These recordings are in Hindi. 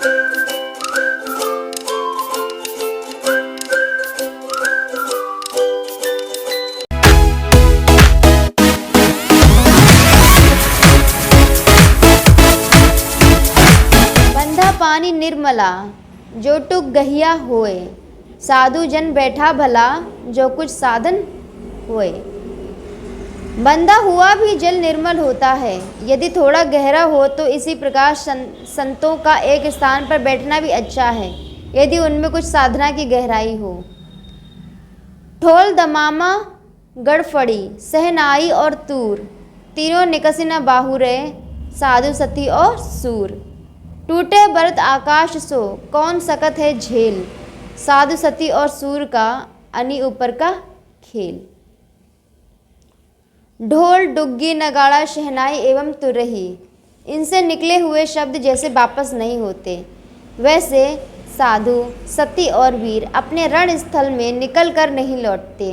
बंधा पानी निर्मला जो टुक गहिया होए, साधु जन बैठा भला जो कुछ साधन होए। बंधा हुआ भी जल निर्मल होता है, यदि थोड़ा गहरा हो तो इसी प्रकार संतों का एक स्थान पर बैठना भी अच्छा है, यदि उनमें कुछ साधना की गहराई हो। ठोल दमामा गड़फड़ी सहनाई और तूर, तीनों निकसी न बाहुरे, साधु सती और सूर। टूटे भरत आकाश सो कौन सकत है झेल, साधु सती और सूर का अनी ऊपर का खेल। ढोल डुग्गी नगाड़ा शहनाई एवं तुरही, इनसे निकले हुए शब्द जैसे वापस नहीं होते, वैसे साधु सती और वीर अपने रण स्थल में निकल कर नहीं लौटते।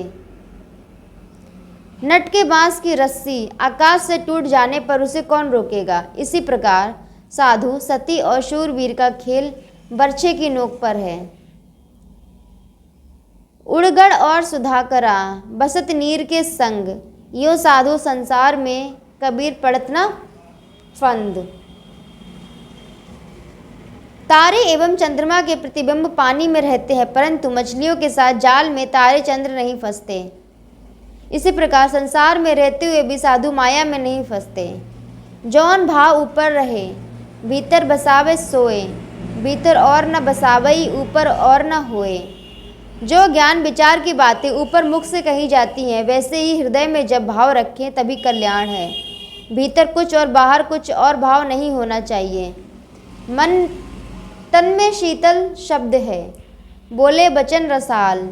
नट के बांस की रस्सी आकाश से टूट जाने पर उसे कौन रोकेगा, इसी प्रकार साधु सती और शूरवीर का खेल बर्छे की नोक पर है। उड़गड़ और सुधाकरा बसत नीर के संग, यो साधु संसार में कबीर पड़त न फंद। तारे एवं चंद्रमा के प्रतिबिंब पानी में रहते हैं, परंतु मछलियों के साथ जाल में तारे चंद्र नहीं फंसते। इसी प्रकार संसार में रहते हुए भी साधु माया में नहीं फंसते। जौन भाव ऊपर रहे भीतर बसावे सोए, भीतर और न बसावई ऊपर और न होए। जो ज्ञान विचार की बातें ऊपर मुख से कही जाती हैं, वैसे ही हृदय में जब भाव रखें तभी कल्याण है। भीतर कुछ और बाहर कुछ और भाव नहीं होना चाहिए। मन तन में शीतल शब्द है, बोले बचन रसाल,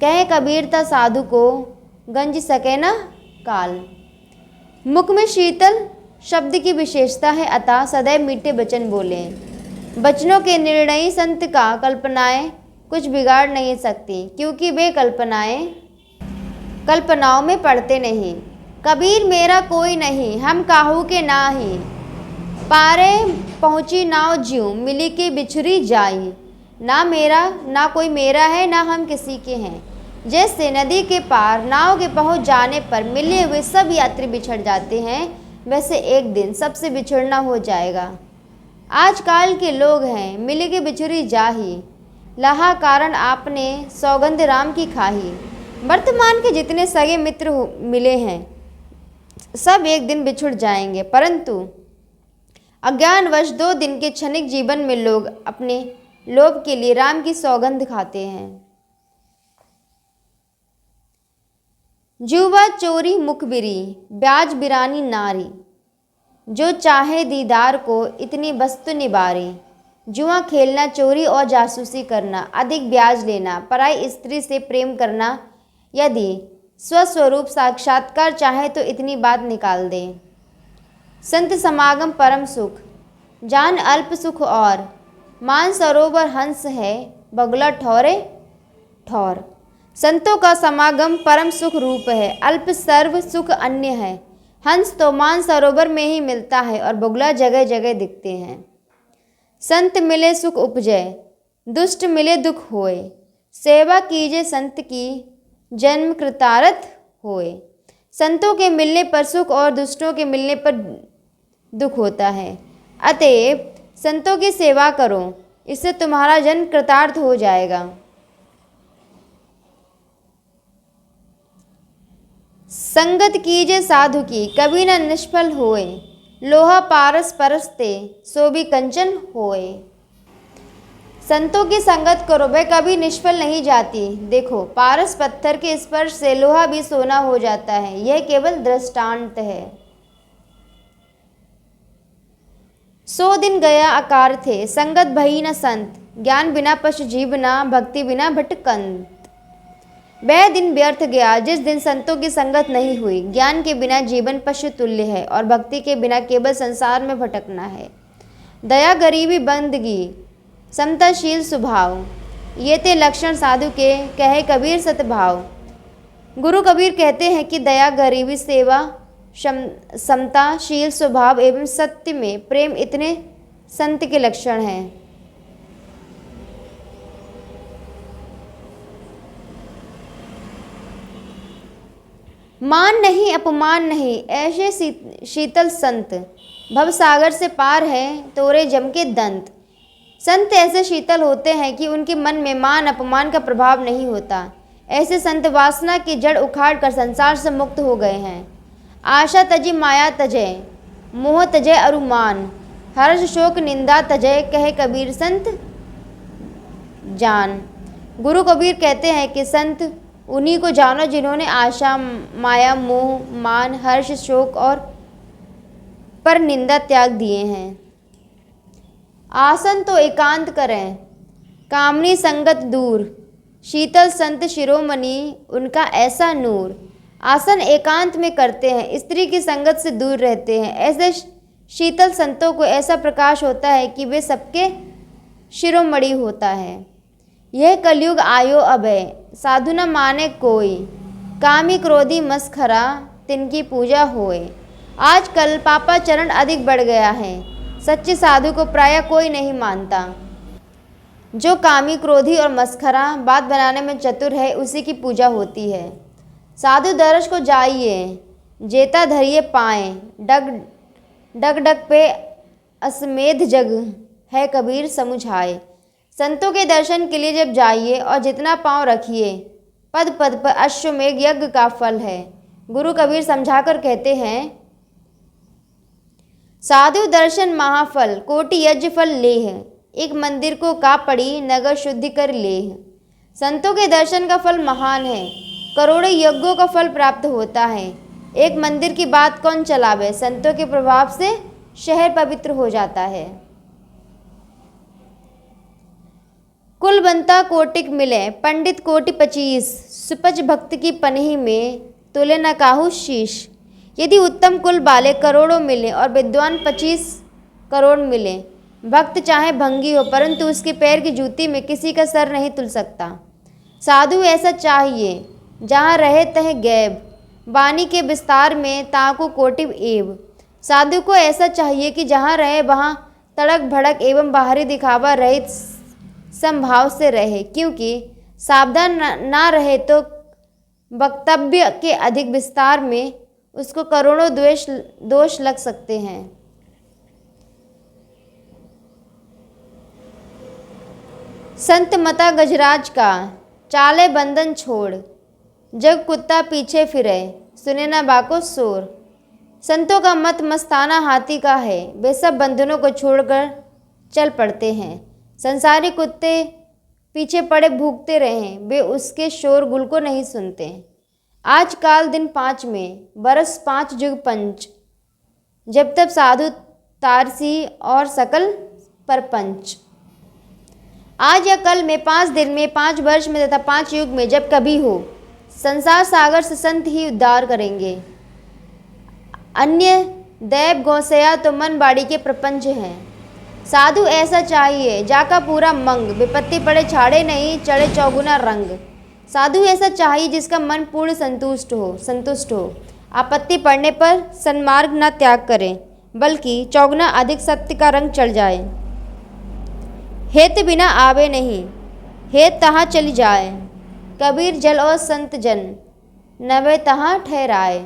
कहे कबीर ता साधु को गंज सके न काल। मुख में शीतल शब्द की विशेषता है, अतः सदैव मीठे वचन बोले। वचनों के निर्णयी संत का कल्पनाएं कुछ बिगाड़ नहीं सकती, क्योंकि वे कल्पनाओं में पड़ते नहीं। कबीर मेरा कोई नहीं, हम काहू के नाही, पारे पहुँची नाव ज्यूं, मिली की बिछुरी जाई। ना मेरा ना कोई मेरा है, ना हम किसी के हैं। जैसे नदी के पार नाव के पहुँच जाने पर मिले हुए सब यात्री बिछड़ जाते हैं, वैसे एक दिन सबसे बिछड़ना हो जाएगा। आजकल के लोग हैं मिली की बिछुरी जाही, लहा कारण आपने सौगंध राम की खाही। वर्तमान के जितने सगे मित्र मिले हैं सब एक दिन बिछुड़ जाएंगे, परंतु अज्ञानवश 2 दिन के क्षणिक जीवन में लोग अपने लोभ के लिए राम की सौगंध खाते हैं। जुआ चोरी मुखबिरी ब्याज बिरानी नारी, जो चाहे दीदार को इतनी वस्तु निबारे। जुआ खेलना, चोरी और जासूसी करना, अधिक ब्याज लेना, पराई स्त्री से प्रेम करना, यदि स्वस्वरूप साक्षात्कार चाहे तो इतनी बात निकाल दे। संत समागम परम सुख, जान अल्प सुख और, मान सरोवर हंस है बगुला ठौरे ठौर। संतों का समागम परम सुख रूप है, अल्प सर्व सुख अन्य है। हंस तो मान सरोवर में ही मिलता है और बगुला जगह जगह दिखते हैं। संत मिले सुख उपजय, दुष्ट मिले दुख होए। सेवा कीजे संत की, जन्म कृतार्थ होए। संतों के मिलने पर सुख और दुष्टों के मिलने पर दुख होता है, अतएव संतों की सेवा करो, इससे तुम्हारा जन्म कृतार्थ हो जाएगा। संगत कीजे साधु की, कभी न निष्फल होए। लोहा पारस परसते, सो भी कंचन होए। संतों की संगत करो, वह कभी निष्फल नहीं जाती। देखो, पारस पत्थर के स्पर्श से लोहा भी सोना हो जाता है, यह केवल दृष्टांत है। 100 दिन गया आकार थे, संगत भई न संत। ज्ञान बिना पशु जीवना, भक्ति बिना भटकंत। वह दिन व्यर्थ गया जिस दिन संतों की संगत नहीं हुई। ज्ञान के बिना जीवन पशु तुल्य है और भक्ति के बिना केवल संसार में भटकना है। दया गरीबी बंदगी समताशील स्वभाव, ये ते लक्षण साधु के, कहे कबीर सतभाव। गुरु कबीर कहते हैं कि दया गरीबी सेवा समताशील स्वभाव एवं सत्य में प्रेम इतने संत के लक्षण हैं। मान नहीं अपमान नहीं, ऐसे शीतल संत भवसागर से पार है तोरे जम के दंत। संत ऐसे शीतल होते हैं कि उनके मन में मान अपमान का प्रभाव नहीं होता। ऐसे संत वासना की जड़ उखाड़ कर संसार से मुक्त हो गए हैं। आशा तजी माया तजय, मोह तजय अरुमान, हर्ष शोक निंदा तजय, कहे कबीर संत जान। गुरु कबीर कहते हैं कि संत उन्हीं को जानो जिन्होंने आशा माया मोह मान हर्ष शोक और पर निंदा त्याग दिए हैं। आसन तो एकांत करें, कामनी संगत दूर, शीतल संत शिरोमणि उनका ऐसा नूर। आसन एकांत में करते हैं, स्त्री की संगत से दूर रहते हैं। ऐसे शीतल संतों को ऐसा प्रकाश होता है कि वे सबके शिरोमणि होता है। यह कलयुग आयो अभय, साधु न माने कोई, कामी क्रोधी मस्खरा तिनकी पूजा होए। आजकल पापाचरण अधिक बढ़ गया है, सच्चे साधु को प्रायः कोई नहीं मानता। जो कामी क्रोधी और मस्खरा बात बनाने में चतुर है उसी की पूजा होती है। साधु दर्श को जाइए, जेता धरिए पाए, डग डग पे असमेध जग है कबीर समुझाए। संतों के दर्शन के लिए जब जाइए और जितना पांव रखिए, पद पद पर अश्वमेघ यज्ञ का फल है। गुरु कबीर समझाकर कहते हैं, साधु दर्शन महाफल, कोटि यज्ञ फल लेह, एक मंदिर को का पड़ी नगर शुद्धि कर लेह। संतों के दर्शन का फल महान है, करोड़ों यज्ञों का फल प्राप्त होता है। एक मंदिर की बात कौन चलावे, संतों के प्रभाव से शहर पवित्र हो जाता है। कुल बनता कोटिक मिले, पंडित कोटि 25, सुपच भक्त की पनही में तुले न काहू शीश। यदि उत्तम कुल वाले करोड़ों मिले और विद्वान 25 करोड़ मिले, भक्त चाहे भंगी हो परंतु उसके पैर की जूती में किसी का सर नहीं तुल सकता। साधु ऐसा चाहिए, जहाँ रहे तह गैब, वाणी के विस्तार में ताकू कोटिव एव। साधु को ऐसा चाहिए कि जहाँ रहे वहाँ तड़क भड़क एवं बाहरी दिखावा रहित संभाव से रहे, क्योंकि सावधान ना रहे तो वक्तव्य के अधिक विस्तार में उसको करोड़ों दोष लग सकते हैं। संत मता गजराज का, चाले बंधन छोड़, जब कुत्ता पीछे फिरे, सुने ना बाको शोर। संतों का मत मस्ताना हाथी का है, वे सब बंधनों को छोड़कर चल पड़ते हैं। संसारी कुत्ते पीछे पड़े भूखते रहें, वे उसके शोरगुल को नहीं सुनते। आज काल दिन 5 में, बरस 5 जुग पंच, जब तब साधु तारसी और सकल परपंच। आज या कल में, 5 दिन में, 5 वर्ष में तथा 5 युग में, जब कभी हो, संसार सागर से संत ही उद्धार करेंगे। अन्य दैव गौसया तो मन बाड़ी के प्रपंच हैं। साधु ऐसा चाहिए, जाका पूरा मंग, विपत्ति पड़े छाड़े नहीं, चढ़े चौगुना रंग। साधु ऐसा चाहिए जिसका मन पूर्ण संतुष्ट हो, आपत्ति पड़ने पर सन्मार्ग न त्याग करें, बल्कि चौगुना अधिक सत्य का रंग चढ़ जाए। हेत बिना आवे नहीं, हेत तहाँ चली जाए, कबीर जल और संत जन, नवे तहाँ ठहराए।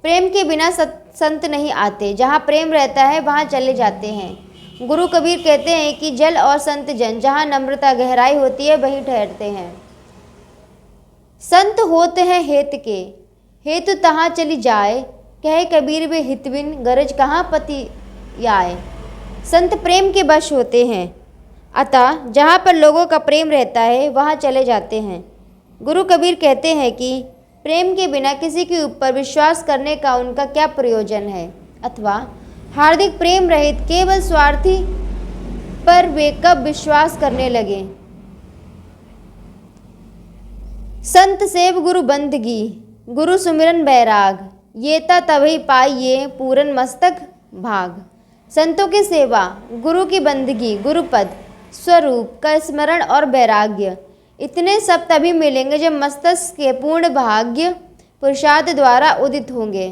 प्रेम के बिना संत नहीं आते, जहाँ प्रेम रहता है वहाँ चले जाते हैं। गुरु कबीर कहते हैं कि जल और संत जन, जहाँ नम्रता गहराई होती है वहीं ठहरते हैं। संत होते हैं हेत के, हेतु तहाँ चली जाए, कहे कबीर वे हितविन, गरज कहाँ पति आए। संत प्रेम के वश होते हैं, अतः जहाँ पर लोगों का प्रेम रहता है वहाँ चले जाते हैं। गुरु कबीर कहते हैं कि प्रेम के बिना किसी के ऊपर विश्वास करने का उनका क्या प्रयोजन है, अथवा हार्दिक प्रेम रहित केवल स्वार्थी पर वे कब विश्वास करने लगे। संत सेव गुरु बंदगी, गुरु सुमिरन बैराग, ये तभी पाइये पूरन मस्तक भाग। संतों की सेवा, गुरु की बंदगी, गुरुपद, स्वरूप का स्मरण और वैराग्य, इतने सब तभी मिलेंगे जब मस्तक के पूर्ण भाग्य पुरुषार्थ द्वारा उदित होंगे।